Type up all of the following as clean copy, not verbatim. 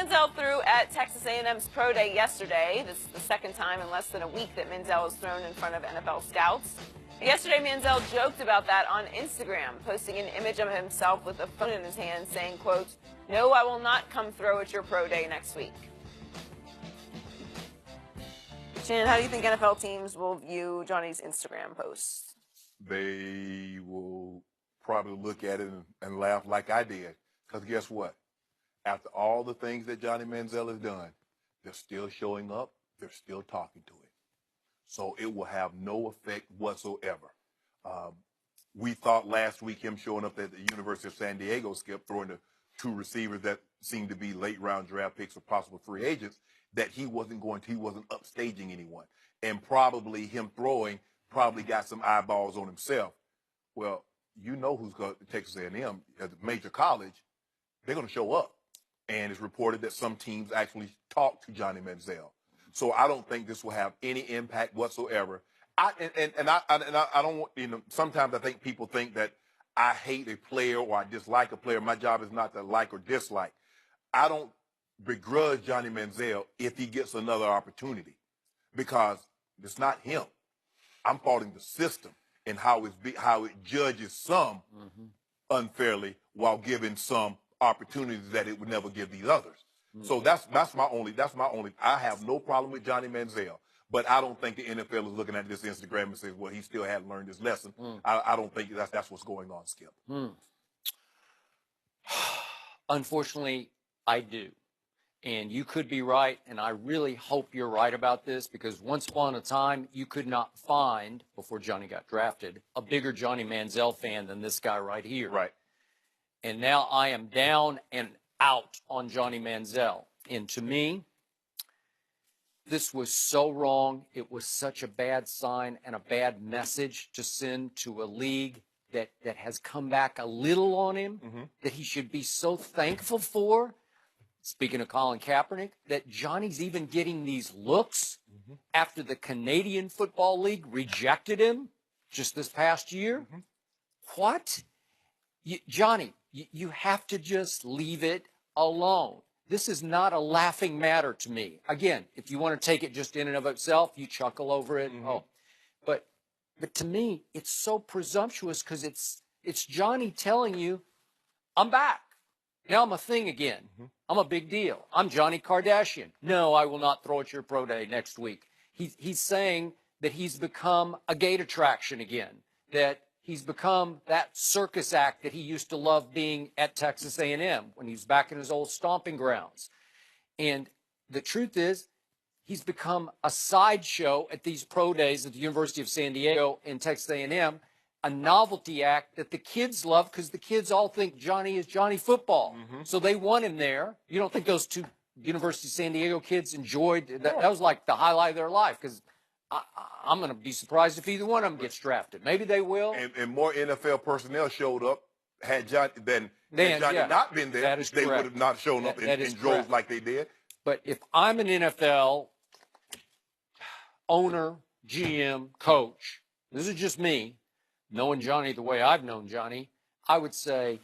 Manziel threw at Texas A&M's Pro Day yesterday. This is the second time in less than a week that Manziel has thrown in front of NFL scouts. Yesterday, Manziel joked about that on Instagram, posting an image of himself with a phone in his hand saying, quote, "No, I will not come throw at your Pro Day next week." Shannon, how do you think NFL teams will view Johnny's Instagram posts? They will probably look at it and laugh like I did. Because guess what? After all the things that Johnny Manziel has done, they're still showing up. They're still talking to him. So it will have no effect whatsoever. We thought last week him showing up at the University of San Diego, Skip, throwing the two receivers that seemed to be late-round draft picks or possible free agents, that he wasn't upstaging anyone. And probably him throwing probably got some eyeballs on himself. Well, you know who's going to Texas A&M as a major college. They're going to show up. And it's reported that some teams actually talk to Johnny Manziel. So I don't think this will have any impact whatsoever. I don't want, sometimes I think people think that I hate a player or I dislike a player. My job is not to like or dislike. I don't begrudge Johnny Manziel if he gets another opportunity, because it's not him. I'm faulting the system and how it judges some unfairly while giving some opportunities that it would never give these others. So that's my only. I have no problem with Johnny Manziel, but I don't think the NFL is looking at this Instagram and says, well, he still hadn't learned his lesson. I don't think that's what's going on, Skip. Unfortunately, I do. And you could be right, and I really hope you're right about this, because once upon a time, you could not find, before Johnny got drafted, a bigger Johnny Manziel fan than this guy right here. Right. And now I am down and out on Johnny Manziel. And to me, this was so wrong. It was such a bad sign and a bad message to send to a league that has come back a little on him, that he should be so thankful for. Speaking of Colin Kaepernick, that Johnny's even getting these looks after the Canadian Football League rejected him just this past year. What? Johnny, you have to just leave it alone. This is not a laughing matter to me. Again, if you want to take it just in and of itself, you chuckle over it. Oh, but to me, it's so presumptuous, because it's Johnny telling you, I'm back. Now I'm a thing again. I'm a big deal. I'm Johnny Kardashian. No, I will not throw at your Pro Day next week. He's saying that he's become a gate attraction again, that he's become that circus act that he used to love being at Texas A&M when he was back in his old stomping grounds. And the truth is, he's become a sideshow at these Pro Days at the University of San Diego and Texas A&M, a novelty act that the kids love, because the kids all think Johnny is Johnny football. So they want him there. You don't think those two University of San Diego kids enjoyed that? That was like the highlight of their life, because I'm going to be surprised if either one of them gets drafted. Maybe they will. And more NFL personnel showed up had Johnny not been there. They would have not shown up in droves like they did. But if I'm an NFL owner, GM, coach, this is just me, knowing Johnny the way I've known Johnny, I would say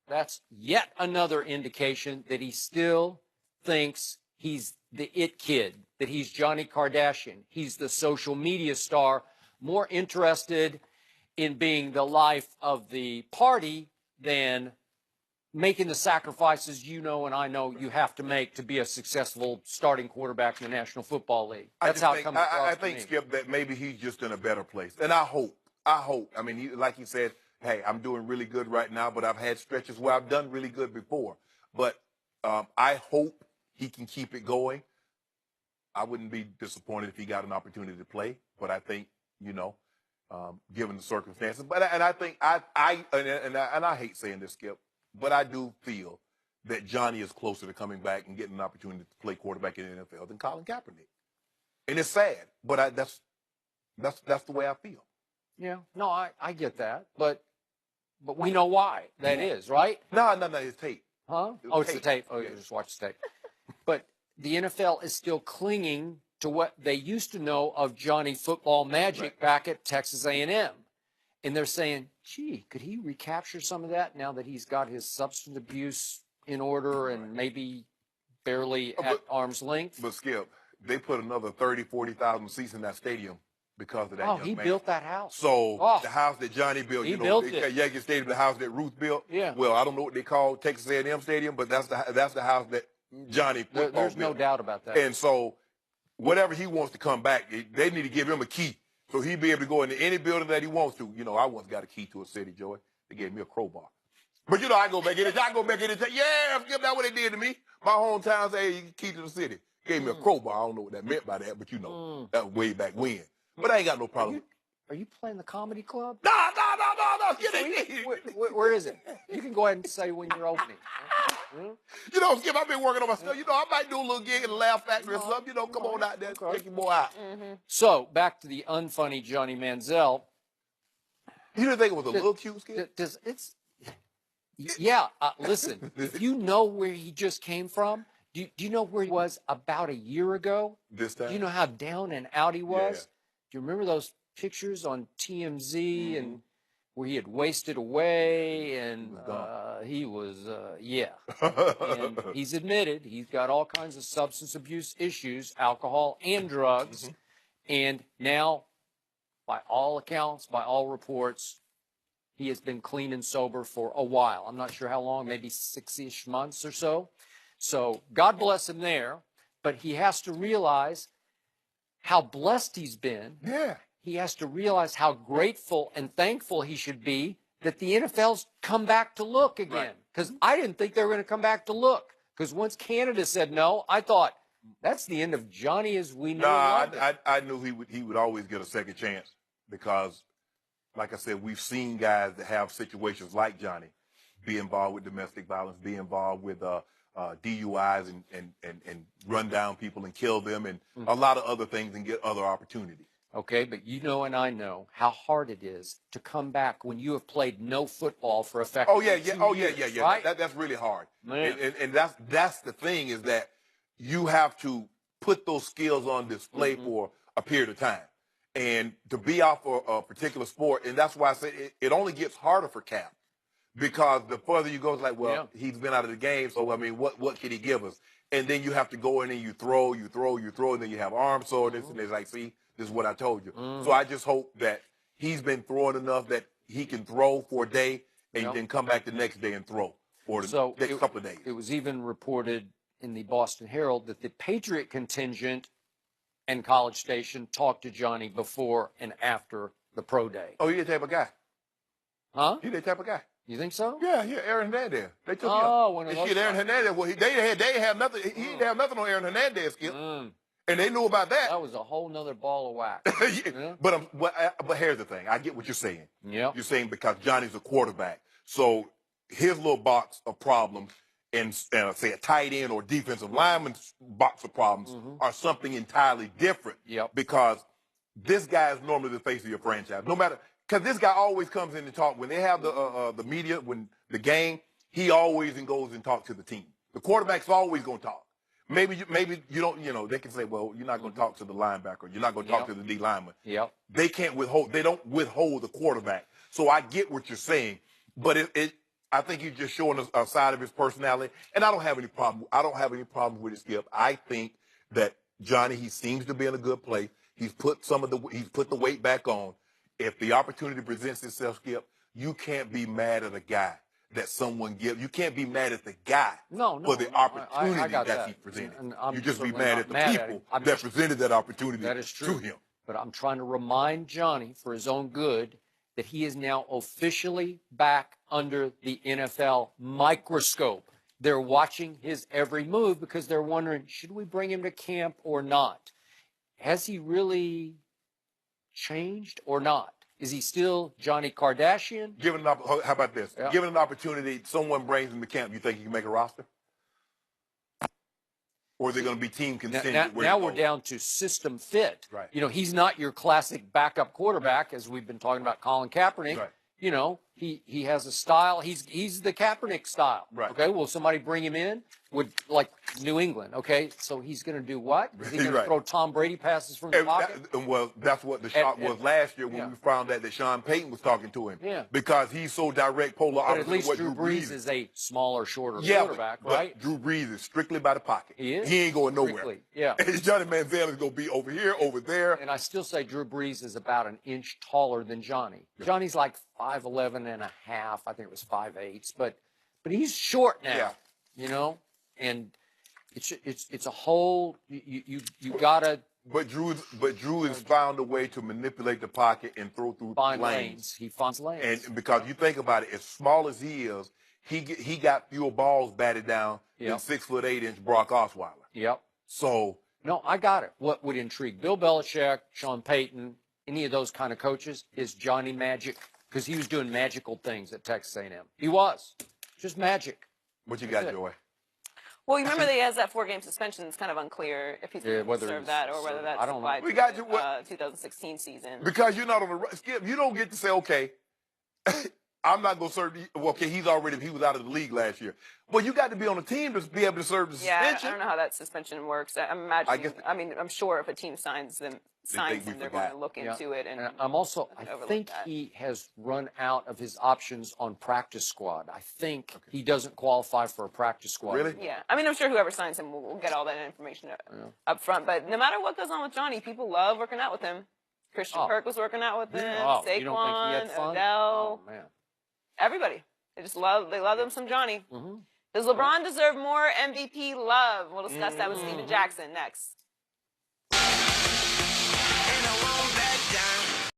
that's yet another indication that he still thinks he's the it kid, that he's Johnny Kardashian. He's the social media star, more interested in being the life of the party than making the sacrifices you know and I know you have to make to be a successful starting quarterback in the National Football League. That's how it comes across. I think, Skip, that maybe he's just in a better place. And I hope. I mean, like he said, hey, I'm doing really good right now, but I've had stretches where I've done really good before. But I hope he can keep it going. I wouldn't be disappointed if he got an opportunity to play, but I think, given the circumstances, I think I hate saying this, Skip, but I do feel that Johnny is closer to coming back and getting an opportunity to play quarterback in the NFL than Colin Kaepernick. And it's sad, but that's the way I feel. Yeah, no, I get that, but we know why that is, right? No, it's tape. Huh? It's the tape. Oh, yeah, just watch the tape. But the NFL is still clinging to what they used to know of Johnny Football Magic back at Texas A&M. And they're saying, gee, could he recapture some of that now that he's got his substance abuse in order and maybe barely at arm's length. But Skip, they put another 30, 40,000 seats in that stadium because of that young man. He built that house. So the house that Johnny built, he built it. Yankee Stadium, the house that Ruth built. Yeah. Well, I don't know what they call Texas A&M Stadium, but that's the house that Johnny football There's built. no doubt about that. And so whatever he wants to come back, they need to give him a key so he'll be able to go into any building that he wants to. I once got a key to a city, Joey. They gave me a crowbar. But I go back in it. Yeah, Skip, that's what they did to me. My hometown said, hey, key to the city. Gave me a crowbar. I don't know what that meant by that, but that was way back when. But I ain't got no problem. Are you playing the comedy club? No. Where is it? You can go ahead and say when you're opening. Skip, I've been working on my stuff. I might do a little gig in the Laugh Factory or something. Come on out there, check your boy out. So, back to the unfunny Johnny Manziel. You didn't think it was a little cute, Skip? Listen, if you know where he just came from, do you know where he was about a year ago? This time? Do you know how down and out he was? Do you remember those pictures on TMZ and where he had wasted away and he was, and he's admitted he's got all kinds of substance abuse issues, alcohol and drugs. And now, by all accounts, by all reports, he has been clean and sober for a while. I'm not sure how long, maybe 6-ish months or so. So God bless him there, but he has to realize how blessed he's been. Yeah. He has to realize how grateful and thankful he should be that the NFL's come back to look again. Because I didn't think they were going to come back to look. Because once Canada said no, I thought, that's the end of Johnny as we know. I knew he would always get a second chance because, like I said, we've seen guys that have situations like Johnny be involved with domestic violence, be involved with DUIs and run down people and kill them and a lot of other things and get other opportunities. Okay, but and I know how hard it is to come back when you have played no football for effectively 2 years, right? That's really hard. And that's the thing is that you have to put those skills on display for a period of time. And to be out for a particular sport, and that's why I say it only gets harder for Cap. Because the further you go, it's like, he's been out of the game, so, I mean, what can he give us? And then you have to go in and you throw, and then you have arm soreness, and it's like, see, this is what I told you. So I just hope that he's been throwing enough that he can throw for a day and then come back the next day and throw for the next couple of days. It was even reported in the Boston Herald that the Patriot contingent and College Station talked to Johnny before and after the pro day. Oh, he's that type of guy. Huh? He's that type of guy. You think so? Yeah, Aaron Hernandez. They took him. One of those Aaron Hernandez. Well, they have nothing. He didn't have nothing on Aaron Hernandez, Skip. And they knew about that. That was a whole nother ball of wax. But here's the thing. I get what you're saying. Yeah. You're saying because Johnny's a quarterback, so his little box of problems and say a tight end or defensive lineman's box of problems are something entirely different. Yep. Because this guy is normally the face of your franchise. No matter, because this guy always comes in and talk when they have the media, when the game, he always goes and talks to the team. The quarterback's always going to talk. Maybe you don't, they can say, well, you're not going to talk to the linebacker. You're not going to talk to the D lineman. Yep. They don't withhold the quarterback. So I get what you're saying, but I think he's just showing a side of his personality, and I don't have any problem. I don't have any problem with it, Skip. I think that Johnny, he seems to be in a good place. He's put the weight back on. If the opportunity presents itself, Skip, you can't be mad at a guy that someone gives. You can't be mad at the guy for the opportunity that he presented. You just be mad at the people that presented that opportunity to him. But I'm trying to remind Johnny, for his own good, that he is now officially back under the NFL microscope. They're watching his every move because they're wondering, should we bring him to camp or not? Has he really changed or not? Is he still Johnny Kardashian? How about this? Yeah. Given an opportunity, someone brings him to camp, you think he can make a roster? Or is it going to be team contingent? Now we're down to system fit. Right. He's not your classic backup quarterback, as we've been talking about Colin Kaepernick. Right. He has a style. He's the Kaepernick style. Right. Okay. Will somebody bring him in? Would like New England? Okay. So he's going to do what? Is he going to Right. throw Tom Brady passes from the pocket? Well, that's what the shock was last year when yeah. we found out that Sean Payton was talking to him. Yeah. Because he's so direct, polar But opposite at least of what Drew Brees is a smaller, shorter quarterback, but right? Drew Brees is strictly by the pocket. He is. He ain't going nowhere. Strictly, yeah. And Johnny Manziel is going to be over here, over there. And I still say Drew Brees is about an inch taller than Johnny. Johnny's like 5'11 and a half. I think it was 5'8", but he's short now. Yeah. You know, and it's a whole you gotta But Drew has found a way to manipulate the pocket and throw through find lanes. He finds lanes. And because you think about it, as small as he is, he got fewer balls batted down than 6'8" Brock Osweiler. Yep. So no, I got it. What would intrigue Bill Belichick, Sean Payton, any of those kind of coaches is Johnny Magic, because he was doing magical things at Texas A&M. He was just magic. what you got, Joy? Well, you remember that he has that 4-game suspension. It's kind of unclear if he's going to whether serve he's that or whether that's I don't know. applied We to got you. the 2016 season. Because you're not on the Skip. You don't get to say, okay, I'm not going to serve. Well, okay, he was out of the league last year. Well, you got to be on a team to be able to serve the Yeah, suspension. I don't know how that suspension works. I'm imagining. I'm sure if a team signs him, they're going to look into it. And I'm also. I think that. he has run out of his options on practice squad. I think he doesn't qualify for a practice squad. Really? Yeah. I mean, I'm sure whoever signs him will get all that information up front. But no matter what goes on with Johnny, people love working out with him. Christian Kirk was working out with him. Oh, Saquon, you don't think he had fun? Odell. Oh man. Everybody. They love them some Johnny. Mm-hmm. Does LeBron deserve more MVP love? We'll discuss that with Steven Jackson next. In a world that